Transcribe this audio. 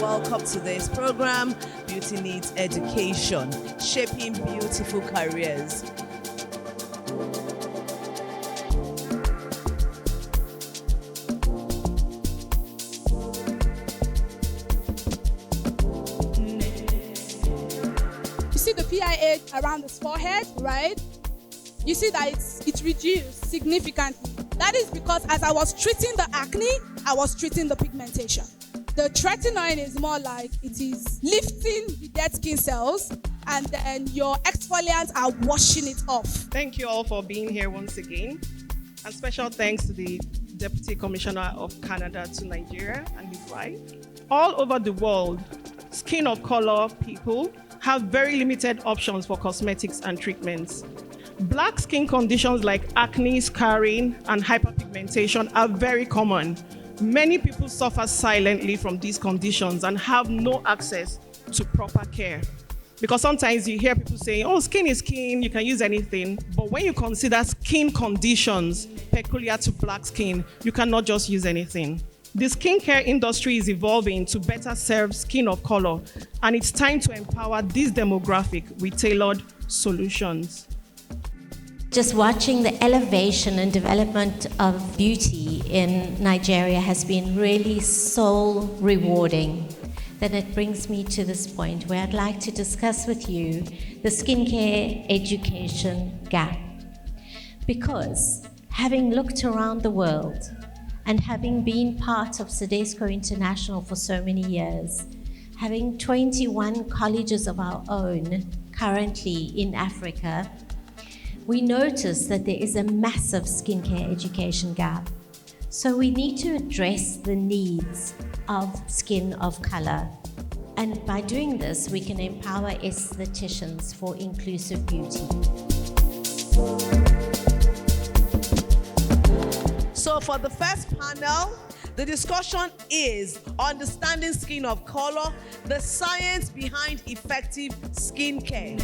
Welcome to this program, Beauty Needs Education, Shaping Beautiful Careers. You see the PIA around the forehead, right? You see that it's reduced significantly. That is because as I was treating the acne, I was treating the pigmentation. The tretinoin is more like it is lifting the dead skin cells, and then your exfoliants are washing it off. Thank you all for being here once again. And special thanks to the Deputy Commissioner of Canada to Nigeria and his wife. All over the world, skin of color people have very limited options for cosmetics and treatments. Black skin conditions like acne, scarring, and hyperpigmentation are very common. Many people suffer silently from these conditions and have no access to proper care. Because sometimes you hear people saying, oh, skin is skin, you can use anything. But when you consider skin conditions peculiar to black skin, you cannot just use anything. The skincare industry is evolving to better serve skin of color, and it's time to empower this demographic with tailored solutions. Just watching the elevation and development of beauty in Nigeria has been really soul rewarding. Then it brings me to this point where I'd like to discuss with you the skincare education gap. Because having looked around the world and having been part of Sedesco International for so many years, having 21 colleges of our own currently in Africa, we notice that there is a massive skincare education gap. So we need to address the needs of skin of color. And by doing this, we can empower estheticians for inclusive beauty. So for the first panel, the discussion is understanding skin of color, the science behind effective skincare.